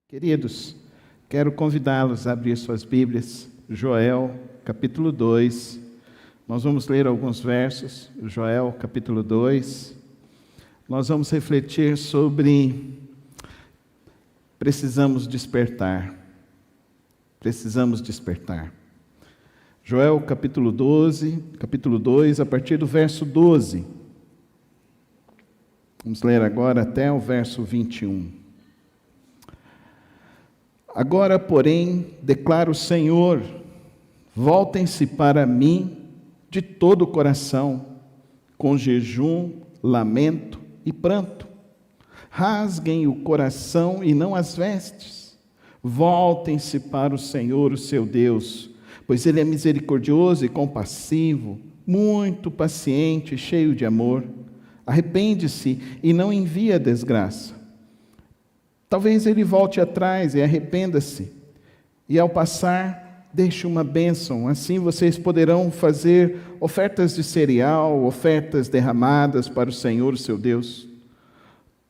Queridos, quero convidá-los a abrir suas Bíblias, Joel, capítulo 2. Nós vamos ler alguns versos, Joel, capítulo 2. Nós vamos refletir sobre precisamos despertar. Precisamos despertar. Joel, capítulo 2, a partir do verso 12. Vamos ler agora até o verso 21. Agora, porém, declara o Senhor, voltem-se para mim de todo o coração, com jejum, lamento e pranto. Rasguem o coração e não as vestes. Voltem-se para o Senhor, o seu Deus, pois Ele é misericordioso e compassivo, muito paciente e cheio de amor. Arrepende-se e não envia desgraça. Talvez ele volte atrás e arrependa-se, e ao passar, deixe uma bênção. Assim vocês poderão fazer ofertas de cereal, ofertas derramadas para o Senhor, o seu Deus.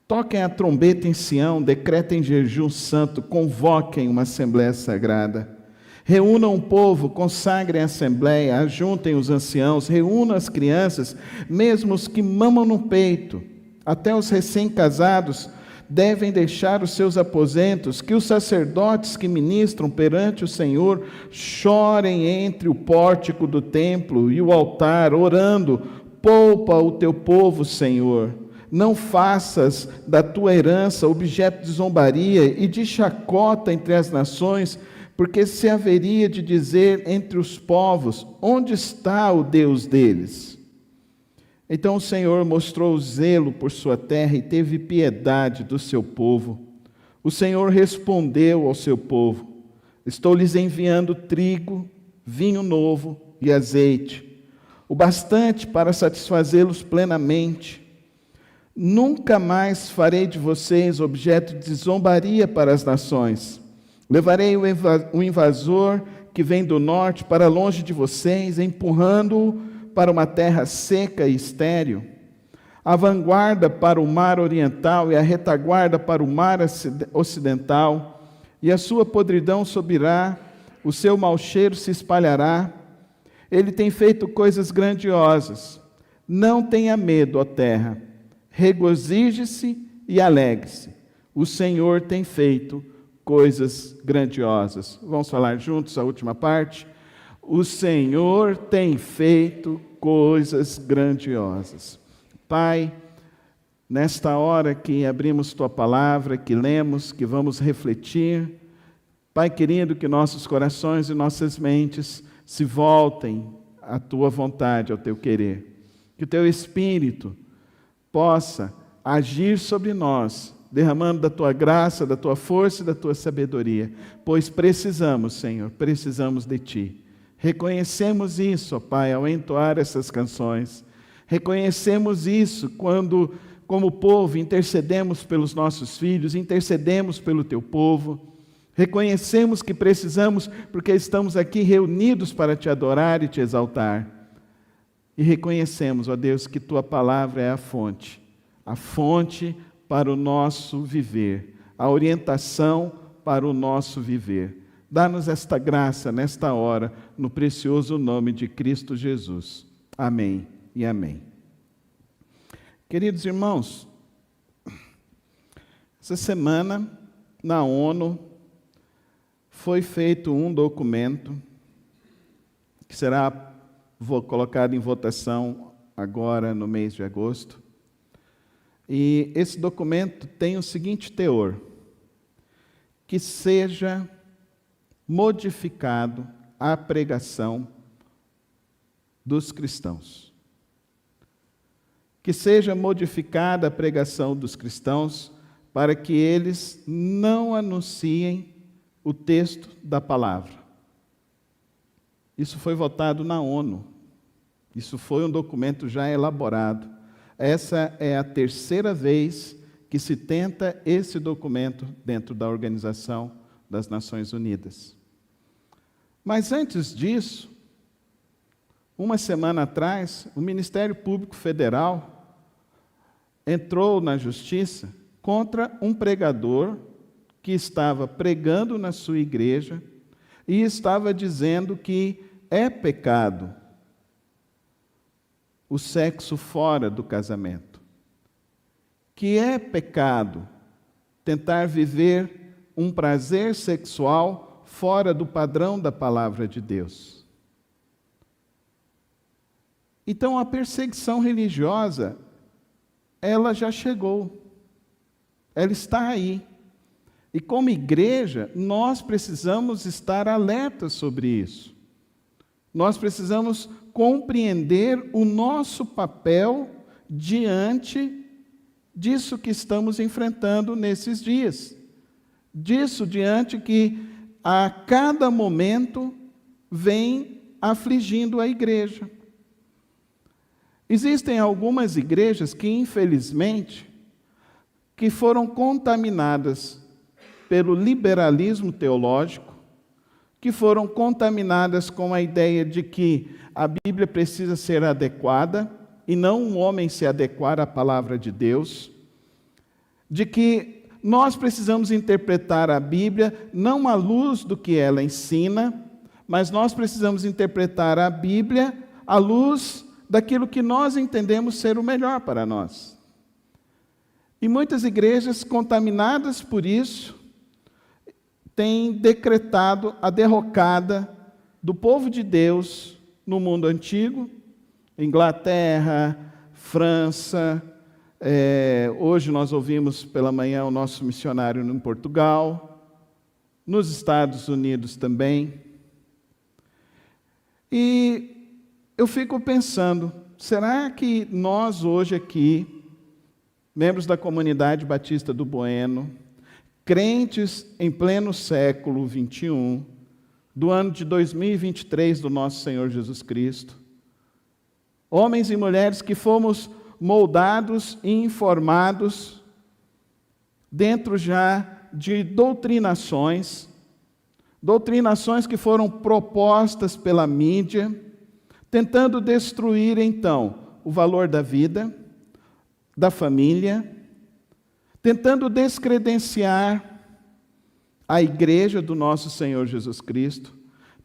Toquem a trombeta em Sião, decretem jejum santo, convoquem uma assembleia sagrada. Reúnam o povo, consagrem a assembleia, ajuntem os anciãos, reúnam as crianças, mesmo os que mamam no peito, até os recém-casados, devem deixar os seus aposentos, que os sacerdotes que ministram perante o Senhor chorem entre o pórtico do templo e o altar, orando: poupa o teu povo, Senhor. Não faças da tua herança objeto de zombaria e de chacota entre as nações, porque se haveria de dizer entre os povos: onde está o Deus deles? Então o Senhor mostrou zelo por sua terra e teve piedade do seu povo. O Senhor respondeu ao seu povo: estou lhes enviando trigo, vinho novo e azeite, o bastante para satisfazê-los plenamente. Nunca mais farei de vocês objeto de zombaria para as nações. Levarei o invasor que vem do norte para longe de vocês, empurrando-o para uma terra seca e estéril, a vanguarda para o mar oriental e a retaguarda para o mar ocidental, e a sua podridão subirá, o seu mau cheiro se espalhará. Ele tem feito coisas grandiosas. Não tenha medo, ó terra, regozije-se e alegre-se. O Senhor tem feito coisas grandiosas. Vamos falar juntos a última parte? O Senhor tem feito coisas grandiosas. Pai, nesta hora que abrimos Tua palavra, que lemos, que vamos refletir, Pai querido, que nossos corações e nossas mentes se voltem à Tua vontade, ao Teu querer. Que o Teu Espírito possa agir sobre nós, derramando da Tua graça, da Tua força e da Tua sabedoria, pois precisamos, Senhor, precisamos de Ti. Reconhecemos isso, ó Pai, ao entoar essas canções. Reconhecemos isso quando, como povo, intercedemos pelos nossos filhos, intercedemos pelo Teu povo. Reconhecemos que precisamos, porque estamos aqui reunidos para Te adorar e Te exaltar. E reconhecemos, ó Deus, que Tua palavra é a fonte para o nosso viver, a orientação para o nosso viver. Dá-nos esta graça nesta hora, no precioso nome de Cristo Jesus. Amém e amém. Queridos irmãos, essa semana, na ONU, foi feito um documento que será colocado em votação agora no mês de agosto. E esse documento tem o seguinte teor: que seja modificado a pregação dos cristãos. Que seja modificada a pregação dos cristãos para que eles não anunciem o texto da palavra. Isso foi votado na ONU. Isso foi um documento já elaborado. Essa é a terceira vez que se tenta esse documento dentro da Organização das Nações Unidas. Mas antes disso, uma semana atrás, o Ministério Público Federal entrou na justiça contra um pregador que estava pregando na sua igreja e estava dizendo que é pecado o sexo fora do casamento, que é pecado tentar viver um prazer sexual fora do padrão da palavra de Deus. Então a perseguição religiosa, ela já chegou, ela está aí. E como igreja, nós precisamos estar alertas sobre isso. Nós precisamos compreender o nosso papel diante disso que estamos enfrentando nesses dias. Disso diante que a cada momento vem afligindo a igreja. Existem algumas igrejas que, infelizmente, que foram contaminadas pelo liberalismo teológico, que foram contaminadas com a ideia de que a Bíblia precisa ser adequada e não um homem se adequar à palavra de Deus, de que nós precisamos interpretar a Bíblia não à luz do que ela ensina, mas nós precisamos interpretar a Bíblia à luz daquilo que nós entendemos ser o melhor para nós. E muitas igrejas contaminadas por isso têm decretado a derrocada do povo de Deus no mundo antigo, Inglaterra, França, hoje nós ouvimos pela manhã o nosso missionário em Portugal, nos Estados Unidos também. E eu fico pensando, será que nós hoje aqui, membros da comunidade batista do Bueno, crentes em pleno século XXI, do ano de 2023 do nosso Senhor Jesus Cristo, homens e mulheres que fomos moldados e informados dentro já de doutrinações que foram propostas pela mídia, tentando destruir, então, o valor da vida, da família, tentando descredenciar a igreja do nosso Senhor Jesus Cristo,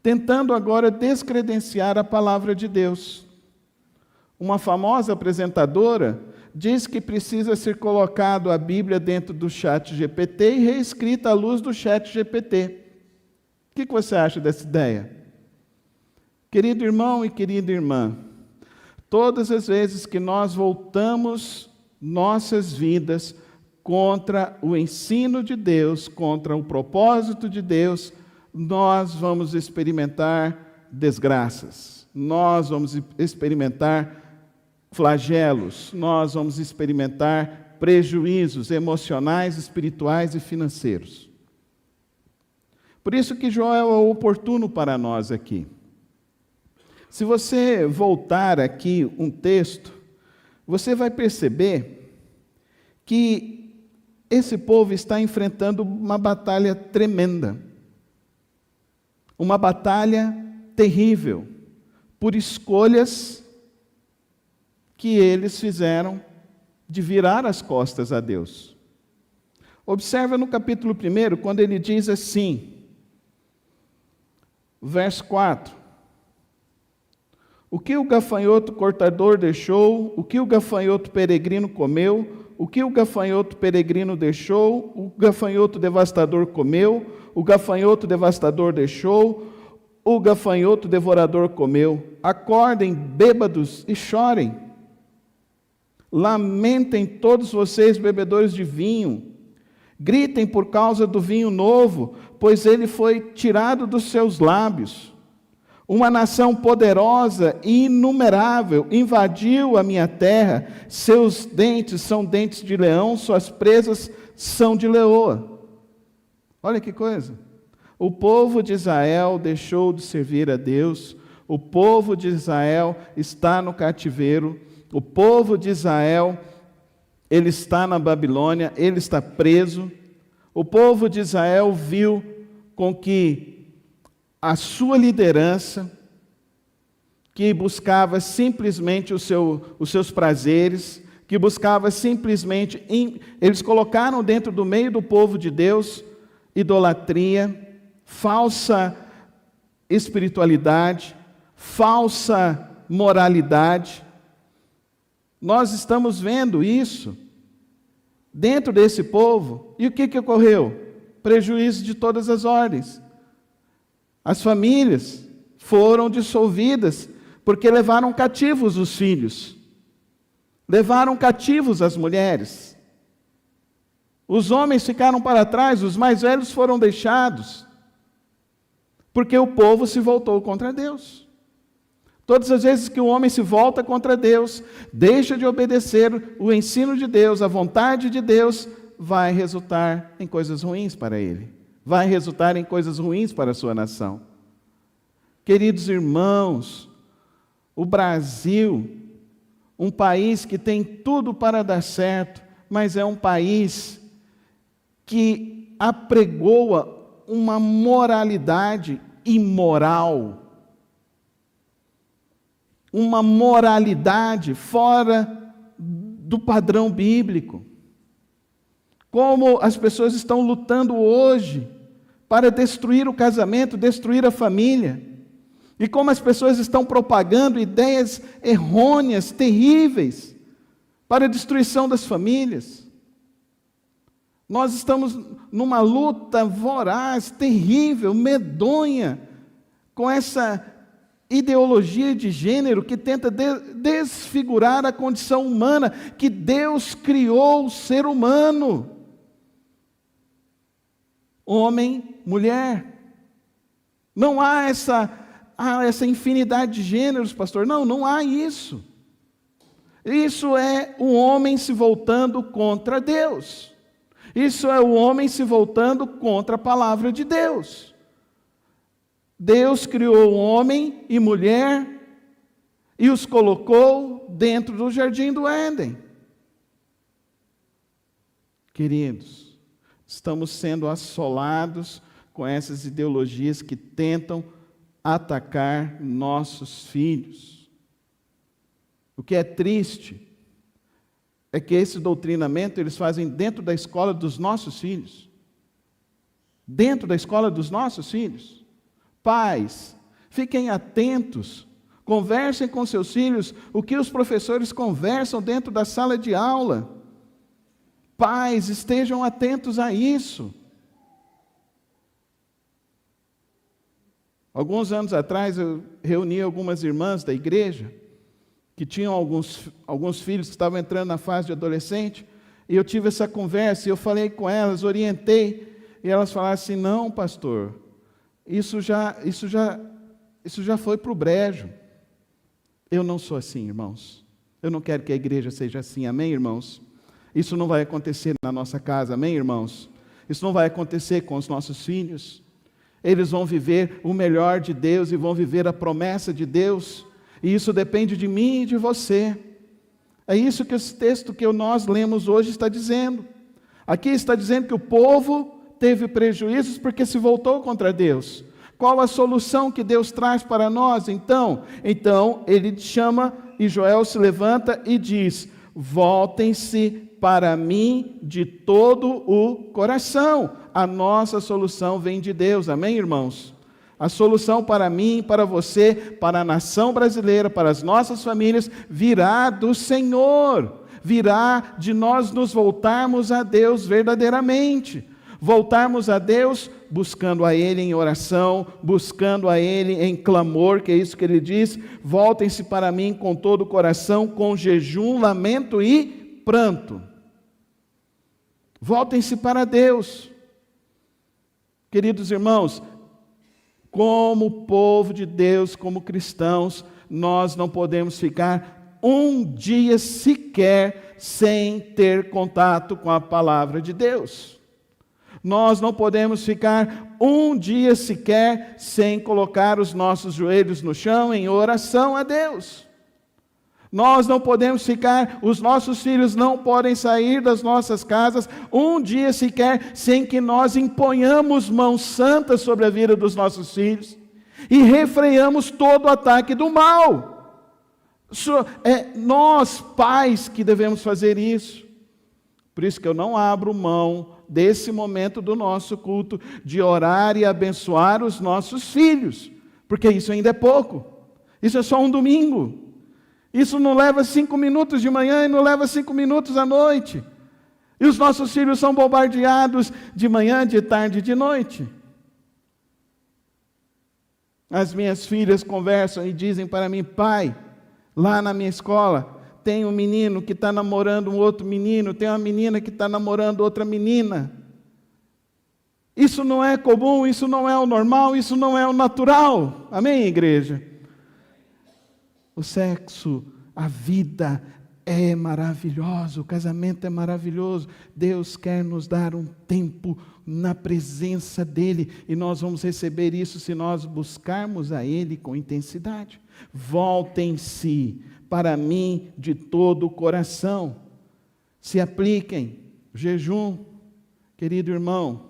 tentando agora descredenciar a palavra de Deus. Uma famosa apresentadora diz que precisa ser colocado a Bíblia dentro do ChatGPT e reescrita à luz do ChatGPT. O que você acha dessa ideia? Querido irmão e querida irmã, todas as vezes que nós voltamos nossas vidas contra o ensino de Deus, contra o propósito de Deus, nós vamos experimentar desgraças, nós vamos experimentar flagelos, nós vamos experimentar prejuízos emocionais, espirituais e financeiros. Por isso que Joel é oportuno para nós aqui. Se você voltar aqui um texto, você vai perceber que esse povo está enfrentando uma batalha tremenda, uma batalha terrível, por escolhas que eles fizeram de virar as costas a Deus. Observa no capítulo 1, quando ele diz assim, verso 4, o que o gafanhoto cortador deixou, o que o gafanhoto peregrino comeu, o que o gafanhoto peregrino deixou, o gafanhoto devastador comeu, o gafanhoto devastador deixou, o gafanhoto devorador comeu. Acordem, bêbados, e chorem. Lamentem todos vocês, bebedores de vinho. Gritem por causa do vinho novo, pois ele foi tirado dos seus lábios. Uma nação poderosa e inumerável invadiu a minha terra, seus dentes são dentes de leão, suas presas são de leoa. Olha que coisa. O povo de Israel deixou de servir a Deus, o povo de Israel está no cativeiro, o povo de Israel, ele está na Babilônia, ele está preso. O povo de Israel viu com que a sua liderança, que buscava simplesmente os seus prazeres, que buscava simplesmente, eles colocaram dentro do meio do povo de Deus idolatria, falsa espiritualidade, falsa moralidade. Nós estamos vendo isso dentro desse povo. E o que ocorreu? Prejuízo de todas as ordens. As famílias foram dissolvidas porque levaram cativos os filhos, levaram cativos as mulheres. Os homens ficaram para trás, os mais velhos foram deixados, porque o povo se voltou contra Deus. Todas as vezes que o homem se volta contra Deus, deixa de obedecer o ensino de Deus, a vontade de Deus, vai resultar em coisas ruins para ele. Vai resultar em coisas ruins para a sua nação. Queridos irmãos, o Brasil, um país que tem tudo para dar certo, mas é um país que apregoa uma moralidade imoral, uma moralidade fora do padrão bíblico. Como as pessoas estão lutando hoje para destruir o casamento, destruir a família. E como as pessoas estão propagando ideias errôneas, terríveis, para a destruição das famílias. Nós estamos numa luta voraz, terrível, medonha, com essa ideologia de gênero que tenta desfigurar a condição humana, que Deus criou o ser humano. Homem, mulher. Não há essa infinidade de gêneros, pastor. Não há isso. Isso é o homem se voltando contra Deus. Isso é o homem se voltando contra a palavra de Deus. Deus criou homem e mulher e os colocou dentro do jardim do Éden. Queridos, estamos sendo assolados com essas ideologias que tentam atacar nossos filhos. O que é triste é que esse doutrinamento eles fazem dentro da escola dos nossos filhos. Dentro da escola dos nossos filhos. Pais, fiquem atentos, conversem com seus filhos o que os professores conversam dentro da sala de aula. Pais, estejam atentos a isso. Alguns anos atrás eu reuni algumas irmãs da igreja que tinham alguns filhos que estavam entrando na fase de adolescente, e eu tive essa conversa, e eu falei com elas, orientei, e elas falaram assim: não, pastor, isso já foi para o brejo. Eu não sou assim, irmãos. Eu não quero que a igreja seja assim, amém, irmãos? Isso não vai acontecer na nossa casa, amém, irmãos? Isso não vai acontecer com os nossos filhos. Eles vão viver o melhor de Deus e vão viver a promessa de Deus. E isso depende de mim e de você. É isso que esse texto que nós lemos hoje está dizendo. Aqui está dizendo que o povo teve prejuízos porque se voltou contra Deus. Qual a solução que Deus traz para nós, então? Então, ele chama e Joel se levanta e diz: voltem-se para mim de todo o coração. A nossa solução vem de Deus, amém, irmãos? A solução para mim, para você, para a nação brasileira, para as nossas famílias, virá do Senhor. Virá de nós nos voltarmos a Deus verdadeiramente. Voltarmos a Deus buscando a Ele em oração, buscando a Ele em clamor, que é isso que Ele diz: voltem-se para mim com todo o coração, com jejum, lamento e pranto. Voltem-se para Deus. Queridos irmãos, como povo de Deus, como cristãos, nós não podemos ficar um dia sequer sem ter contato com a palavra de Deus. Nós não podemos ficar um dia sequer sem colocar os nossos joelhos no chão em oração a Deus. Nós não podemos ficar, os nossos filhos não podem sair das nossas casas um dia sequer sem que nós imponhamos mãos santas sobre a vida dos nossos filhos e refreamos todo o ataque do mal. Nós, pais, que devemos fazer isso. Por isso que eu não abro mão desse momento do nosso culto, de orar e abençoar os nossos filhos, porque isso ainda é pouco, isso é só um domingo, isso não leva 5 minutos de manhã e não leva 5 minutos à noite, e os nossos filhos são bombardeados de manhã, de tarde e de noite. As minhas filhas conversam e dizem para mim: pai, lá na minha escola tem um menino que está namorando um outro menino, tem uma menina que está namorando outra menina. Isso não é comum, isso não é o normal, isso não é o natural. Amém, igreja? O sexo, a vida é maravilhoso, o casamento é maravilhoso. Deus quer nos dar um tempo na presença dEle, e nós vamos receber isso se nós buscarmos a Ele com intensidade. Voltem-se para mim de todo o coração. Se apliquem. Jejum, querido irmão,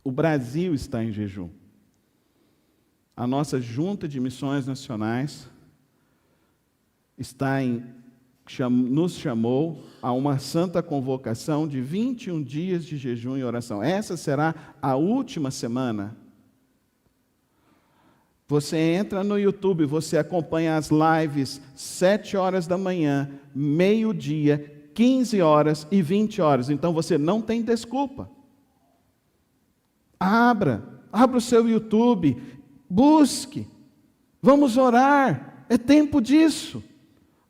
o Brasil está em jejum. A nossa Junta de Missões Nacionais nos chamou a uma santa convocação de 21 dias de jejum e oração. Essa será a última semana. Você entra no YouTube, você acompanha as lives 7 horas da manhã, meio-dia, 15 horas e 20 horas. Então você não tem desculpa. Abra o seu YouTube, busque, vamos orar, é tempo disso.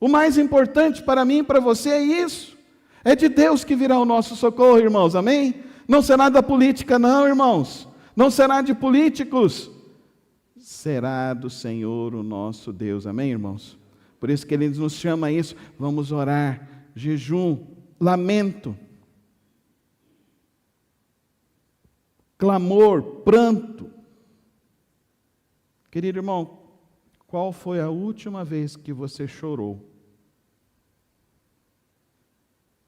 O mais importante para mim e para você é isso. É de Deus que virá o nosso socorro, irmãos, amém? Não será da política não, irmãos. Não será de políticos. Será do Senhor o nosso Deus, amém, irmãos? Por isso que Ele nos chama a isso. Vamos orar, jejum, lamento, clamor, pranto. Querido irmão, qual foi a última vez que você chorou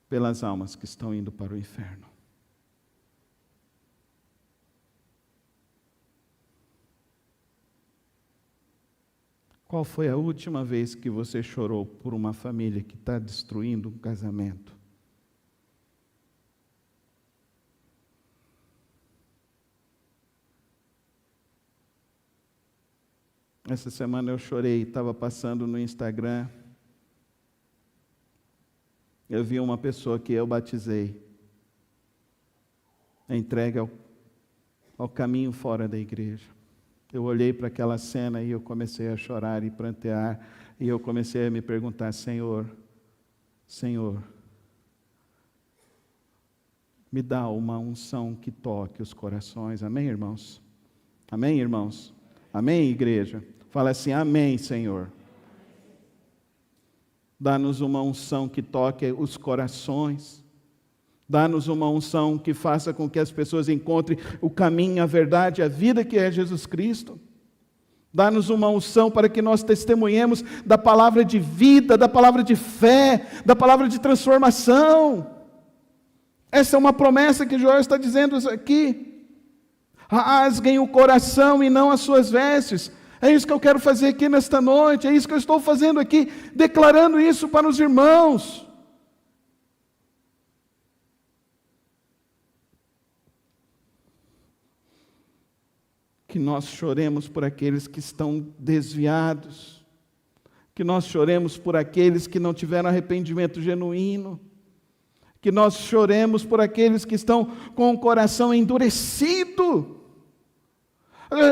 pelas almas que estão indo para o inferno? Qual foi a última vez que você chorou por uma família que está destruindo um casamento? Essa semana eu chorei, estava passando no Instagram, eu vi uma pessoa que eu batizei, entregue ao caminho fora da igreja. Eu olhei para aquela cena e eu comecei a chorar e prantear, e eu comecei a me perguntar: Senhor, me dá uma unção que toque os corações. Amém, irmãos? Amém, irmãos? Amém, igreja? Fala assim: amém, Senhor. Dá-nos uma unção que toque os corações. Dá-nos uma unção que faça com que as pessoas encontrem o caminho, a verdade, a vida que é Jesus Cristo. Dá-nos uma unção para que nós testemunhemos da palavra de vida, da palavra de fé, da palavra de transformação. Essa é uma promessa que Joel está dizendo aqui. Rasguem o coração e não as suas vestes. É isso que eu quero fazer aqui nesta noite, é isso que eu estou fazendo aqui, declarando isso para os irmãos. Que nós choremos por aqueles que estão desviados, que nós choremos por aqueles que não tiveram arrependimento genuíno, que nós choremos por aqueles que estão com o coração endurecido.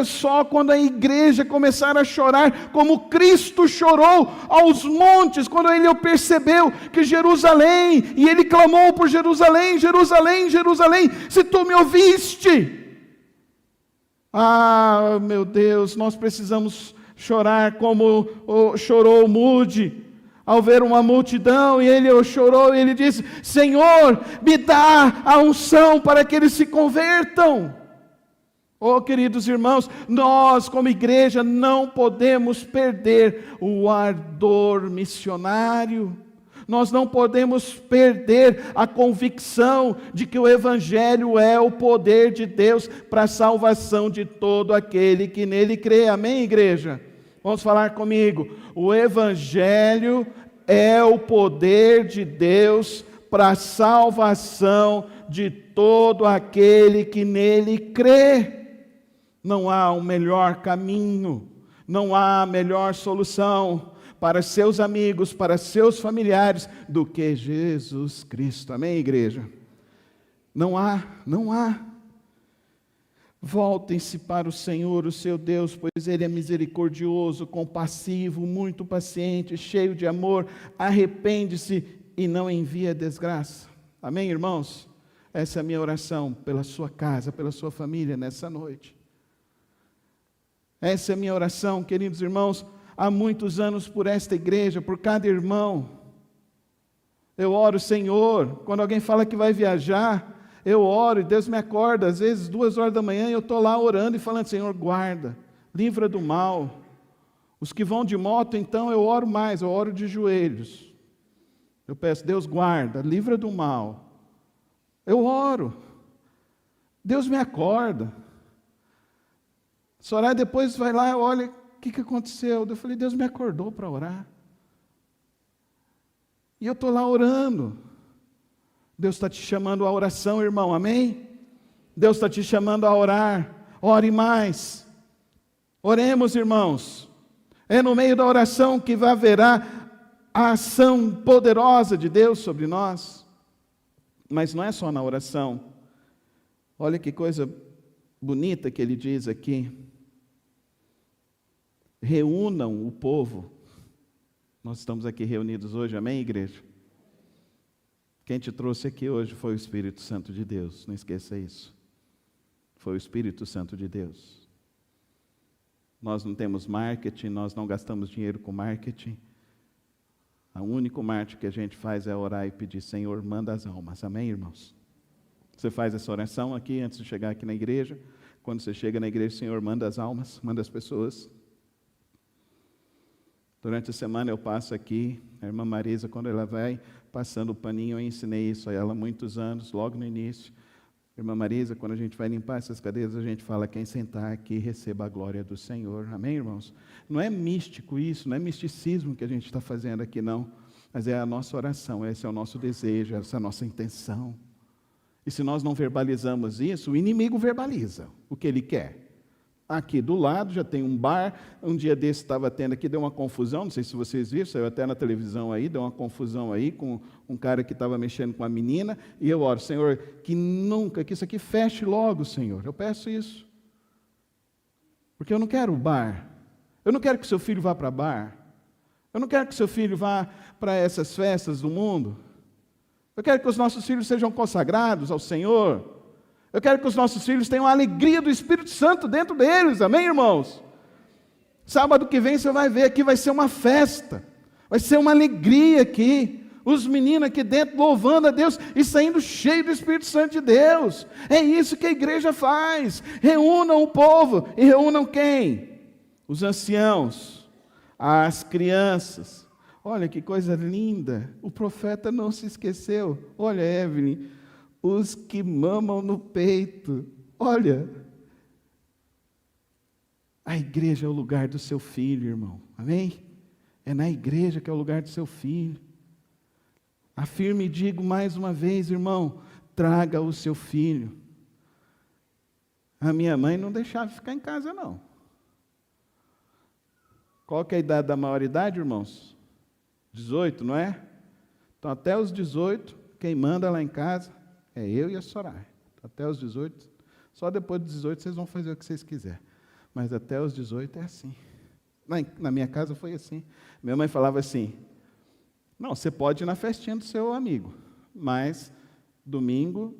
Só quando a igreja começar a chorar, como Cristo chorou aos montes, quando Ele percebeu que Jerusalém, e Ele clamou por Jerusalém, Jerusalém, Jerusalém, se Tu me ouviste. Ah, meu Deus, nós precisamos chorar como chorou Moody, ao ver uma multidão, e ele chorou, e ele disse: Senhor, me dá a unção para que eles se convertam. Oh, queridos irmãos, nós como igreja não podemos perder o ardor missionário. Nós não podemos perder a convicção de que o Evangelho é o poder de Deus para a salvação de todo aquele que nele crê. Amém, igreja? Vamos falar comigo. O Evangelho é o poder de Deus para a salvação de todo aquele que nele crê. Não há um melhor caminho, não há melhor solução para seus amigos, para seus familiares, do que Jesus Cristo. Amém, igreja? Não há, não há. Voltem-se para o Senhor, o seu Deus, pois Ele é misericordioso, compassivo, muito paciente, cheio de amor, arrepende-se e não envia desgraça. Amém, irmãos? Essa é a minha oração pela sua casa, pela sua família nessa noite. Essa é a minha oração, queridos irmãos, há muitos anos por esta igreja, por cada irmão. Eu oro, Senhor, quando alguém fala que vai viajar, eu oro e Deus me acorda, às vezes 2 horas da manhã, eu estou lá orando e falando, Senhor, guarda, livra do mal. Os que vão de moto, então, eu oro mais, eu oro de joelhos. Eu peço, Deus guarda, livra do mal. Eu oro. Deus me acorda. Soraya depois vai lá, olha, o que aconteceu? Eu falei, Deus me acordou para orar. E eu estou lá orando. Deus está te chamando à oração, irmão, amém? Deus está te chamando a orar, ore mais. Oremos, irmãos. É no meio da oração que haverá a ação poderosa de Deus sobre nós. Mas não é só na oração. Olha que coisa bonita que ele diz aqui. Reúnam o povo. Nós estamos aqui reunidos hoje, amém, igreja? Quem te trouxe aqui hoje foi o Espírito Santo de Deus, não esqueça isso. Foi o Espírito Santo de Deus. Nós não temos marketing, nós não gastamos dinheiro com marketing. O único marketing que a gente faz é orar e pedir, Senhor, manda as almas. Amém, irmãos? Você faz essa oração aqui antes de chegar aqui na igreja. Quando você chega na igreja, Senhor, manda as almas, manda as pessoas. Durante a semana eu passo aqui, a irmã Marisa, quando ela vai passando o paninho, eu ensinei isso a ela há muitos anos, logo no início. Irmã Marisa, quando a gente vai limpar essas cadeiras, a gente fala, quem sentar aqui receba a glória do Senhor. Amém, irmãos? Não é místico isso, não é misticismo que a gente está fazendo aqui, não. Mas é a nossa oração, esse é o nosso desejo, essa é a nossa intenção. E se nós não verbalizamos isso, o inimigo verbaliza o que ele quer. Aqui do lado já tem um bar, um dia desse estava tendo aqui, deu uma confusão, não sei se vocês viram, saiu até na televisão aí, deu uma confusão aí com um cara que estava mexendo com a menina, e eu oro, Senhor, que isso aqui feche logo, Senhor, eu peço isso, porque eu não quero o bar, eu não quero que seu filho vá para bar, eu não quero que seu filho vá para essas festas do mundo, eu quero que os nossos filhos sejam consagrados ao Senhor. Eu quero que os nossos filhos tenham a alegria do Espírito Santo dentro deles, amém, irmãos? Sábado que vem você vai ver aqui, vai ser uma festa, vai ser uma alegria aqui, os meninos aqui dentro louvando a Deus e saindo cheio do Espírito Santo de Deus. É isso que a igreja faz, reúnam o povo, e reúnam quem? Os anciãos, as crianças. Olha que coisa linda, o profeta não se esqueceu. Olha, Evelyn, os que mamam no peito. Olha, a igreja é o lugar do seu filho, irmão. Amém? É na igreja que é o lugar do seu filho. Afirmo e digo mais uma vez, irmão, traga o seu filho. A minha mãe não deixava ficar em casa, não. Qual que é a idade da maioridade, irmãos? 18, não é? Então, até os 18, quem manda lá em casa é eu e a Soraya. Até os 18, só depois dos 18 vocês vão fazer o que vocês quiserem. Mas até os 18 é assim. Na minha casa foi assim. Minha mãe falava assim, não, você pode ir na festinha do seu amigo, mas domingo,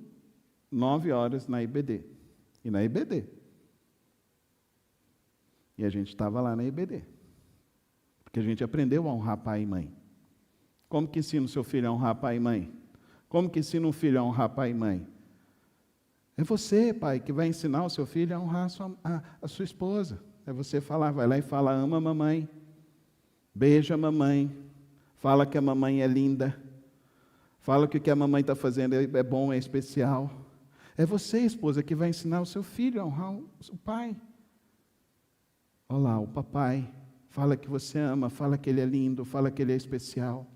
9 horas na IBD. E na IBD. E a gente estava lá na IBD. Porque a gente aprendeu a honrar pai e mãe. Como que ensina o seu filho a honrar pai e mãe? Como que ensina um filho a honrar pai e mãe? É você, pai, que vai ensinar o seu filho a honrar a sua esposa. É você falar, vai lá e fala, ama a mamãe, beija a mamãe, fala que a mamãe é linda, fala que o que a mamãe está fazendo é bom, é especial. É você, esposa, que vai ensinar o seu filho a honrar o pai. Olha lá, o papai, fala que você ama, fala que ele é lindo, fala que ele é especial.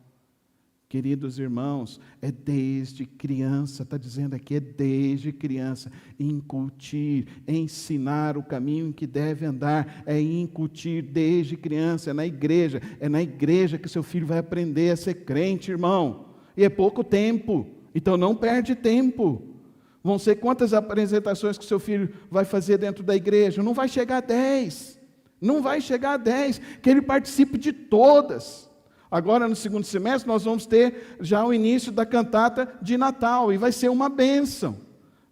Queridos irmãos, é desde criança, está dizendo aqui, é desde criança, incutir, ensinar o caminho em que deve andar, é incutir desde criança, é na igreja que seu filho vai aprender a ser crente, irmão, e é pouco tempo, então não perde tempo. Vão ser quantas apresentações que seu filho vai fazer dentro da igreja? Não vai chegar a 10, não vai chegar a 10, que ele participe de todas. Agora, no segundo semestre, nós vamos ter já o início da cantata de Natal, e vai ser uma bênção.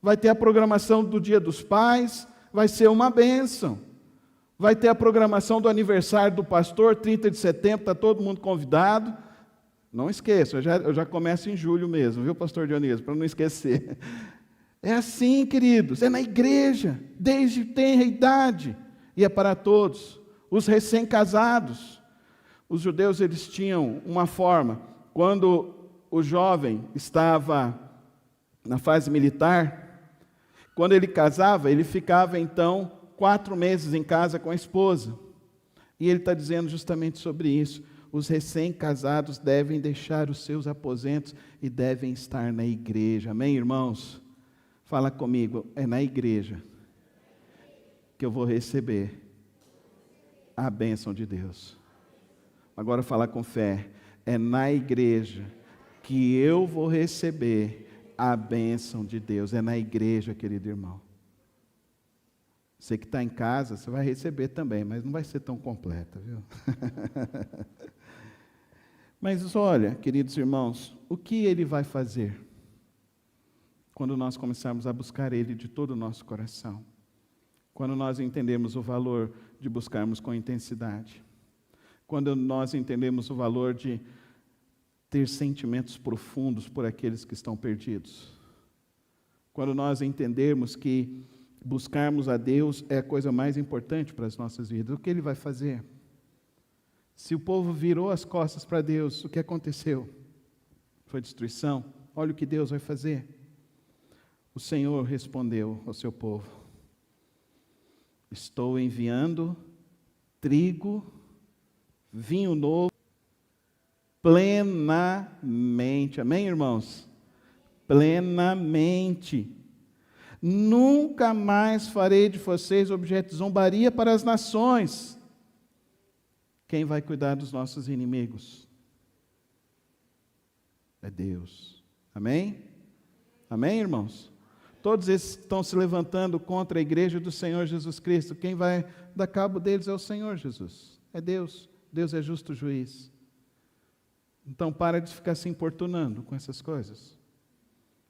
Vai ter a programação do Dia dos Pais, vai ser uma bênção. Vai ter a programação do aniversário do pastor, 30 de setembro, está todo mundo convidado. Não esqueça, eu já começo em julho mesmo, viu, pastor Dionísio, para não esquecer. É assim, queridos, é na igreja, desde tenra idade, e é para todos. Os recém-casados. Os judeus, eles tinham uma forma, quando o jovem estava na fase militar, quando ele casava, ele ficava então 4 meses em casa com a esposa. E ele está dizendo justamente sobre isso. Os recém-casados devem deixar os seus aposentos e devem estar na igreja. Amém, irmãos? Fala comigo, é na igreja que eu vou receber a bênção de Deus. Agora fala com fé, é na igreja que eu vou receber a bênção de Deus, é na igreja, querido irmão. Você que está em casa, você vai receber também, mas não vai ser tão completa, viu? Mas olha, queridos irmãos, o que Ele vai fazer quando nós começarmos a buscar Ele de todo o nosso coração? Quando nós entendemos o valor de buscarmos com intensidade? Quando nós entendemos o valor de ter sentimentos profundos por aqueles que estão perdidos. Quando nós entendermos que buscarmos a Deus é a coisa mais importante para as nossas vidas, o que Ele vai fazer? Se o povo virou as costas para Deus, o que aconteceu? Foi destruição? Olha o que Deus vai fazer. O Senhor respondeu ao seu povo: estou enviando trigo, vinho novo, plenamente. Amém, irmãos? Plenamente. Nunca mais farei de vocês objeto de zombaria para as nações. Quem vai cuidar dos nossos inimigos? É Deus. Amém? Amém, irmãos? Todos esses estão se levantando contra a igreja do Senhor Jesus Cristo. Quem vai dar cabo deles é o Senhor Jesus. É Deus. Deus é justo juiz. Então para de ficar se importunando com essas coisas.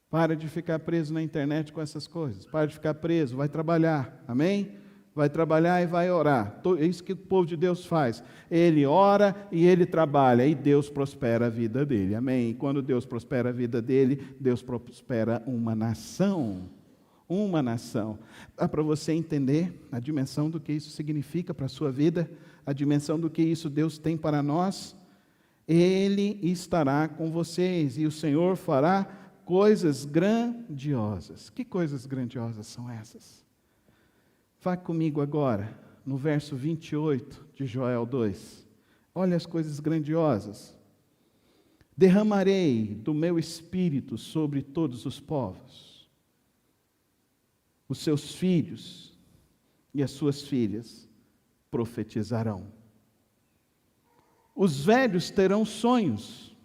Para de ficar preso na internet com essas coisas. Para de ficar preso, vai trabalhar. Amém? Vai trabalhar e vai orar. É isso que o povo de Deus faz. Ele ora e ele trabalha. E Deus prospera a vida dele. Amém? E quando Deus prospera a vida dele, Deus prospera uma nação. Uma nação. Dá para você entender a dimensão do que isso significa para a sua vida? A dimensão do que isso Deus tem para nós? Ele estará com vocês e o Senhor fará coisas grandiosas. Que coisas grandiosas são essas? Vá comigo agora, no verso 28 de Joel 2. Olha as coisas grandiosas. Derramarei do meu espírito sobre todos os povos. Os seus filhos e as suas filhas profetizarão. Os velhos terão sonhos.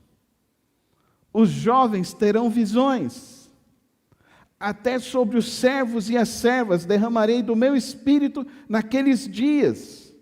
Os jovens terão visões. Até sobre os servos e as servas derramarei do meu espírito naqueles dias.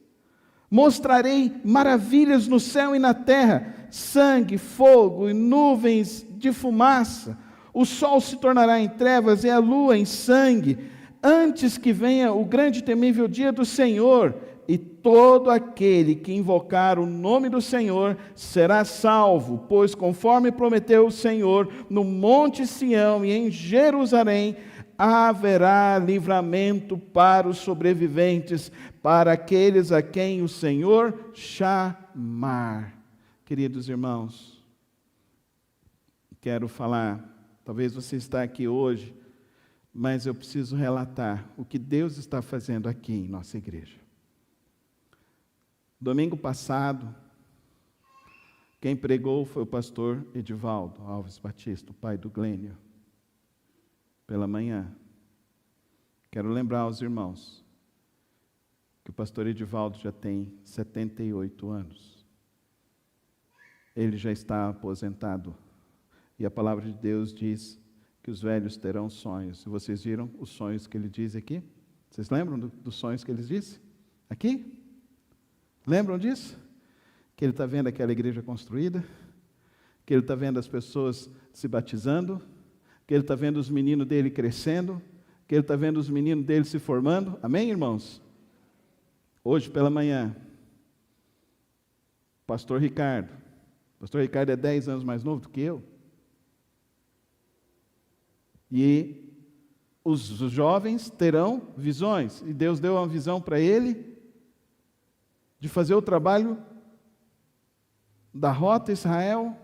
Mostrarei maravilhas no céu e na terra, sangue, fogo e nuvens de fumaça. O sol se tornará em trevas e a lua em sangue, antes que venha o grande e temível dia do Senhor. E todo aquele que invocar o nome do Senhor será salvo, pois conforme prometeu o Senhor, no monte Sião e em Jerusalém haverá livramento para os sobreviventes, para aqueles a quem o Senhor chamar. Queridos irmãos, quero falar, talvez você está aqui hoje, mas eu preciso relatar o que Deus está fazendo aqui em nossa igreja. Domingo passado, Quem pregou foi o pastor Edivaldo Alves Batista, o pai do Glênio, pela manhã. Quero lembrar aos irmãos que o pastor Edivaldo já tem 78 anos. Ele já está aposentado. E a palavra de Deus diz que os velhos terão sonhos. E vocês viram os sonhos que ele diz aqui? Vocês lembram dos sonhos que ele disse? Aqui? Lembram disso? Que ele está vendo aquela igreja construída, que ele está vendo as pessoas se batizando, que ele está vendo os meninos dele crescendo, que ele está vendo os meninos dele se formando. Amém, irmãos? Hoje pela manhã, pastor Ricardo é 10 anos mais novo do que eu, e os jovens terão visões, e Deus deu uma visão para ele, de fazer o trabalho da Rota Israel.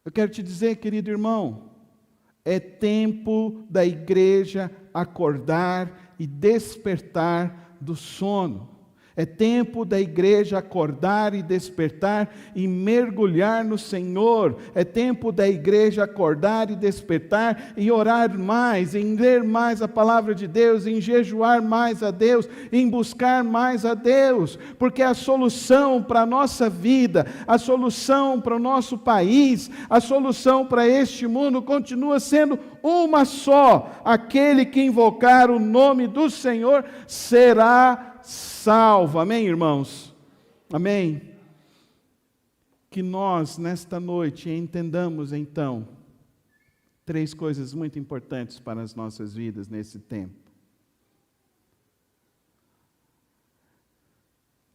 Eu quero te dizer, querido irmão, é tempo da igreja acordar e despertar do sono. É tempo da igreja acordar e despertar e mergulhar no Senhor. É tempo da igreja acordar e despertar e orar mais, em ler mais a palavra de Deus, em jejuar mais a Deus, em buscar mais a Deus. Porque a solução para a nossa vida, a solução para o nosso país, a solução para este mundo continua sendo uma só. Aquele que invocar o nome do Senhor será salvo. Amém, irmãos? Amém? Que nós, nesta noite, entendamos, então, 3 coisas muito importantes para as nossas vidas nesse tempo.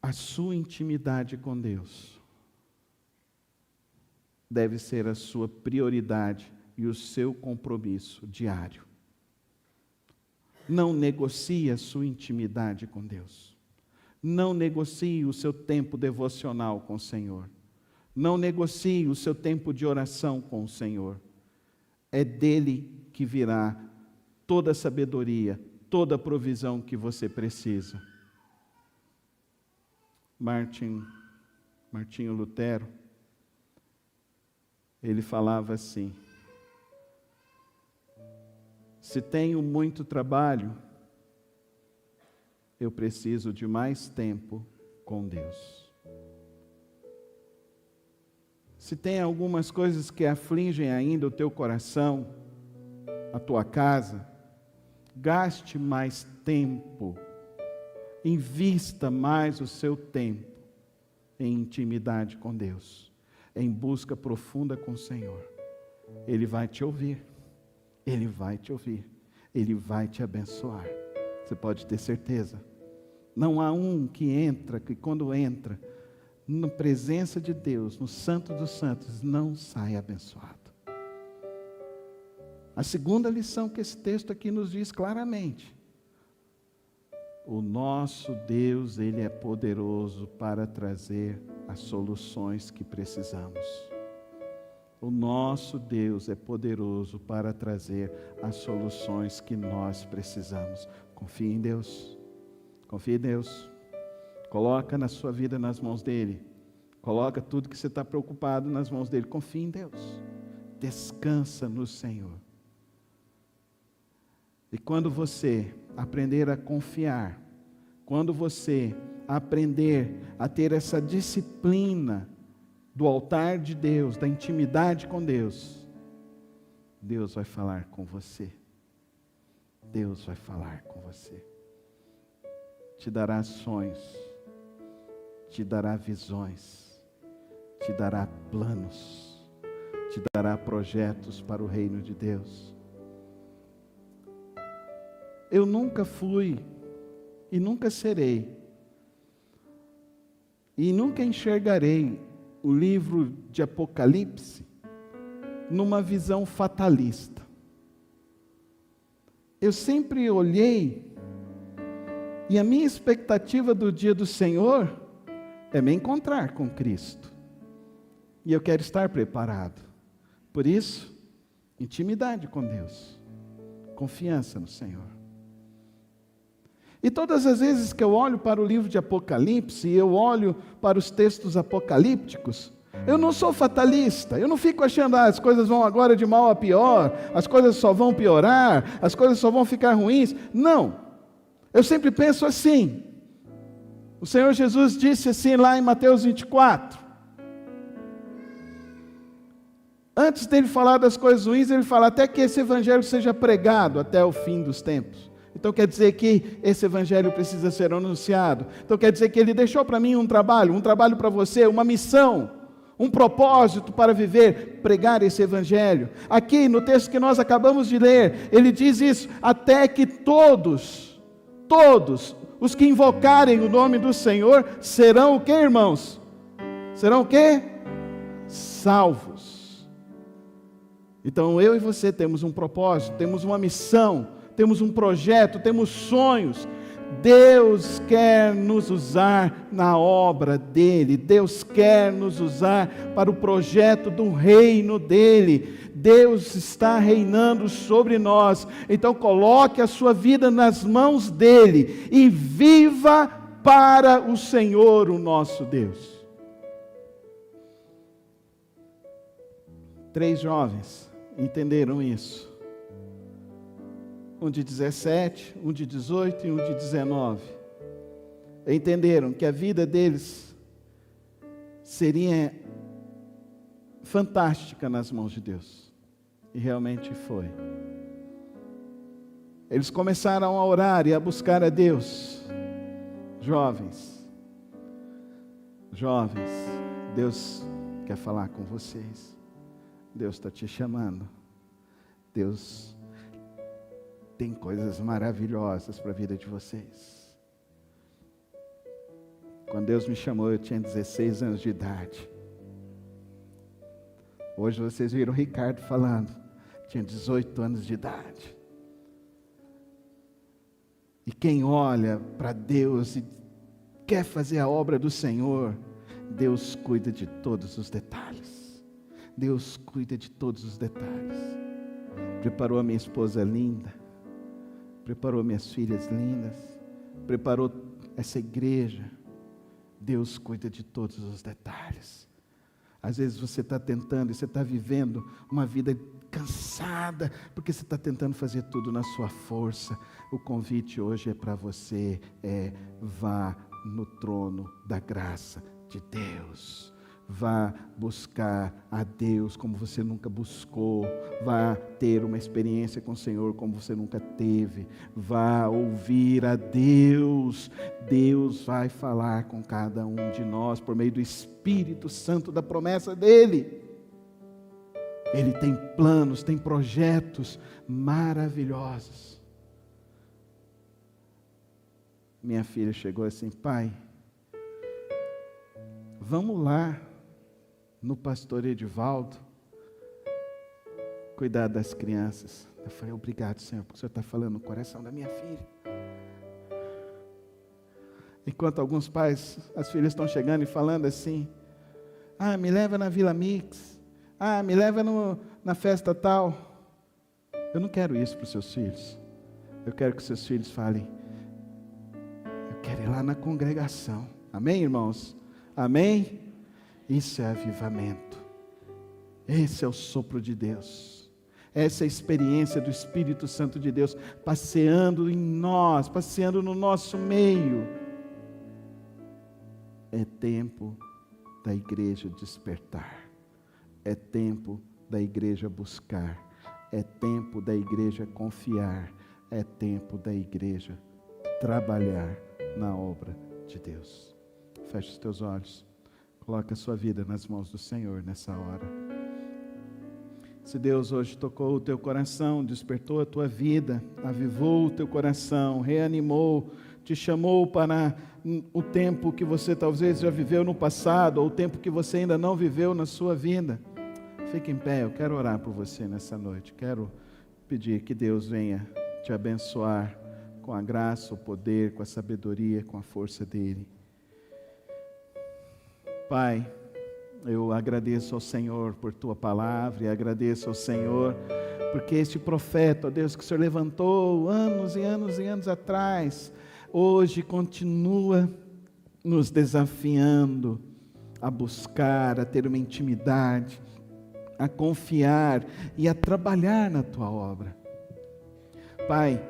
A sua intimidade com Deus deve ser a sua prioridade e o seu compromisso diário. Não negocie a sua intimidade com Deus. Não negocie o seu tempo devocional com o Senhor. Não negocie o seu tempo de oração com o Senhor. É dele que virá toda a sabedoria, toda a provisão que você precisa. Martinho Lutero, ele falava assim: se tenho muito trabalho, eu preciso de mais tempo com Deus. Se tem algumas coisas que afligem ainda o teu coração, a tua casa, gaste mais tempo, invista mais o seu tempo em intimidade com Deus, em busca profunda com o Senhor. Ele vai te ouvir. Ele vai te ouvir, Ele vai te abençoar, você pode ter certeza. Não há um que quando entra na presença de Deus, no Santo dos Santos, não sai abençoado. A segunda lição que esse texto aqui nos diz claramente: o nosso Deus, Ele é poderoso para trazer as soluções que precisamos. O nosso Deus é poderoso para trazer as soluções que nós precisamos. Confie em Deus. Confie em Deus. Coloca na sua vida nas mãos dEle. Coloca tudo que você está preocupado nas mãos dEle. Confie em Deus. Descansa no Senhor. E quando você aprender a confiar, quando você aprender a ter essa disciplina do altar de Deus, da intimidade com Deus, Deus vai falar com você. Deus vai falar com você. Te dará sonhos, te dará visões, te dará planos, te dará projetos para o reino de Deus. Eu nunca fui e nunca serei e nunca enxergarei o livro de Apocalipse numa visão fatalista. Eu sempre olhei e a minha expectativa do dia do Senhor é me encontrar com Cristo. E eu quero estar preparado. Por isso, intimidade com Deus, confiança no Senhor. E todas as vezes que eu olho para o livro de Apocalipse, eu olho para os textos apocalípticos, eu não sou fatalista, eu não fico achando, as coisas vão agora de mal a pior, as coisas só vão piorar, as coisas só vão ficar ruins. Não, eu sempre penso assim. O Senhor Jesus disse assim lá em Mateus 24. Antes dele falar das coisas ruins, ele fala até que esse evangelho seja pregado até o fim dos tempos. Então quer dizer que esse evangelho precisa ser anunciado. Então quer dizer que ele deixou para mim um trabalho para você, uma missão, um propósito para viver, pregar esse evangelho. Aqui no texto que nós acabamos de ler, ele diz isso, até que todos os que invocarem o nome do Senhor serão o que, irmãos? Serão o que? Salvos. Então eu e você temos um propósito, temos uma missão, temos um projeto, temos sonhos. Deus quer nos usar na obra dEle, Deus quer nos usar para o projeto do reino dEle. Deus está reinando sobre nós, então coloque a sua vida nas mãos dEle e viva para o Senhor, o nosso Deus. 3 jovens entenderam isso. Um de 17, um de 18 e um de 19. Entenderam que a vida deles seria fantástica nas mãos de Deus. E realmente foi. Eles começaram a orar e a buscar a Deus. Jovens, Deus quer falar com vocês. Deus está te chamando. Deus tem coisas maravilhosas para a vida de vocês. Quando Deus me chamou, eu tinha 16 anos de idade. Hoje vocês viram o Ricardo falando, tinha 18 anos de idade. E quem olha para Deus e quer fazer a obra do Senhor, Deus cuida de todos os detalhes. Deus cuida de todos os detalhes. Preparou a minha esposa linda, preparou minhas filhas lindas, preparou essa igreja. Deus cuida de todos os detalhes. Às vezes você está tentando e você está vivendo uma vida cansada, porque você está tentando fazer tudo na sua força. O convite hoje é para você, vá no trono da graça de Deus. Vá buscar a Deus como você nunca buscou. Vá ter uma experiência com o Senhor como você nunca teve. Vá ouvir a Deus. Deus vai falar com cada um de nós por meio do Espírito Santo, da promessa dEle. Ele tem planos, tem projetos maravilhosos. Minha filha chegou assim: pai, vamos lá no pastor Edivaldo cuidar das crianças. Eu falei: obrigado, Senhor, porque o Senhor está falando no coração da minha filha. Enquanto alguns pais, as filhas estão chegando e falando assim: me leva na Vila Mix, me leva na festa tal. Eu não quero isso para os seus filhos. Eu quero que os seus filhos falem: eu quero ir lá na congregação. Amém, irmãos? Amém? Isso é avivamento. Esse é o sopro de Deus. Essa é a experiência do Espírito Santo de Deus passeando em nós, passeando no nosso meio. É tempo da igreja despertar. É tempo da igreja buscar. É tempo da igreja confiar. É tempo da igreja trabalhar na obra de Deus. Feche os teus olhos. Coloca a sua vida nas mãos do Senhor nessa hora. Se Deus hoje tocou o teu coração, despertou a tua vida, avivou o teu coração, reanimou, te chamou para o tempo que você talvez já viveu no passado, ou o tempo que você ainda não viveu na sua vida, fique em pé. Eu quero orar por você nessa noite. Quero pedir que Deus venha te abençoar com a graça, o poder, com a sabedoria, com a força dEle. Pai, eu agradeço ao Senhor por Tua palavra, e agradeço ao Senhor porque este profeta, ó Deus, que o Senhor levantou anos e anos e anos atrás, hoje continua nos desafiando a buscar, a ter uma intimidade, a confiar e a trabalhar na Tua obra. Pai,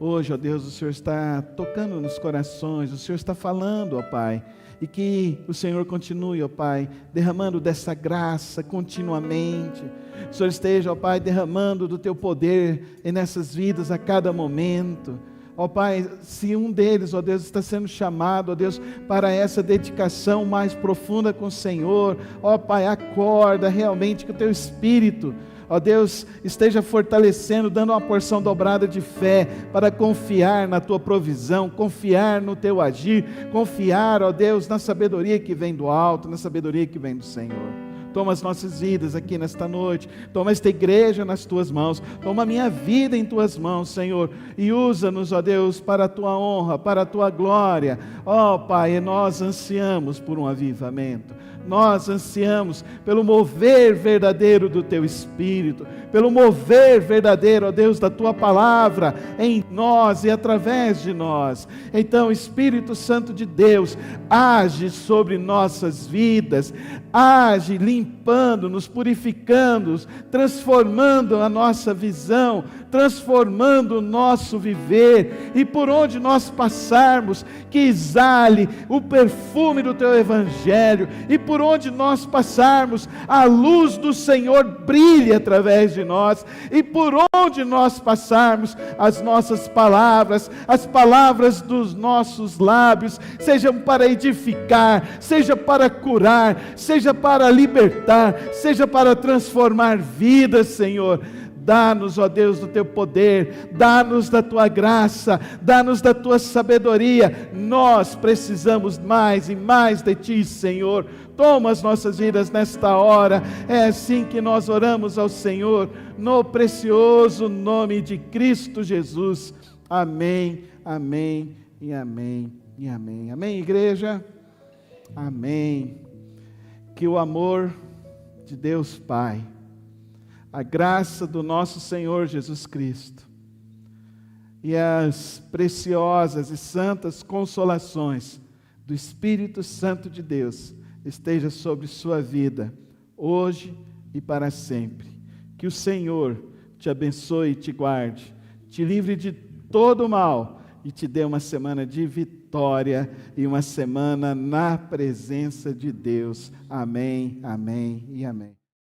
hoje, ó Deus, o Senhor está tocando nos corações, o Senhor está falando, ó Pai, e que o Senhor continue, ó Pai, derramando dessa graça continuamente. O Senhor esteja, ó Pai, derramando do Teu poder nessas vidas a cada momento. Ó Pai, se um deles, ó Deus, está sendo chamado, ó Deus, para essa dedicação mais profunda com o Senhor, ó Pai, acorda realmente que o Teu Espírito, ó Deus, esteja fortalecendo, dando uma porção dobrada de fé, para confiar na Tua provisão, confiar no Teu agir, confiar, ó Deus, na sabedoria que vem do alto, na sabedoria que vem do Senhor. Toma as nossas vidas aqui nesta noite, toma esta igreja nas Tuas mãos, toma a minha vida em Tuas mãos, Senhor, e usa-nos, ó Deus, para a Tua honra, para a Tua glória. Ó Pai, nós ansiamos por um avivamento, nós ansiamos pelo mover verdadeiro do Teu Espírito, pelo mover verdadeiro, ó Deus, da Tua palavra em nós e através de nós. Então, Espírito Santo de Deus, age sobre nossas vidas, age limpando-nos, purificando-nos, transformando a nossa visão, transformando o nosso viver, e por onde nós passarmos, que exale o perfume do Teu Evangelho, e por onde nós passarmos, a luz do Senhor brilhe através de nós, e por onde nós passarmos, as nossas palavras, as palavras dos nossos lábios, sejam para edificar, seja para curar, seja para libertar, seja para transformar vidas, Senhor. Dá-nos, ó Deus, do Teu poder, dá-nos da Tua graça, dá-nos da Tua sabedoria. Nós precisamos mais e mais de Ti, Senhor. Toma as nossas vidas nesta hora. É assim que nós oramos ao Senhor, no precioso nome de Cristo Jesus. Amém, amém e amém e amém. Amém, igreja? Amém. Que o amor de Deus Pai, a graça do nosso Senhor Jesus Cristo e as preciosas e santas consolações do Espírito Santo de Deus esteja sobre sua vida, hoje e para sempre. Que o Senhor te abençoe e te guarde, te livre de todo mal e te dê uma semana de vitória e uma semana na presença de Deus. Amém, amém e amém.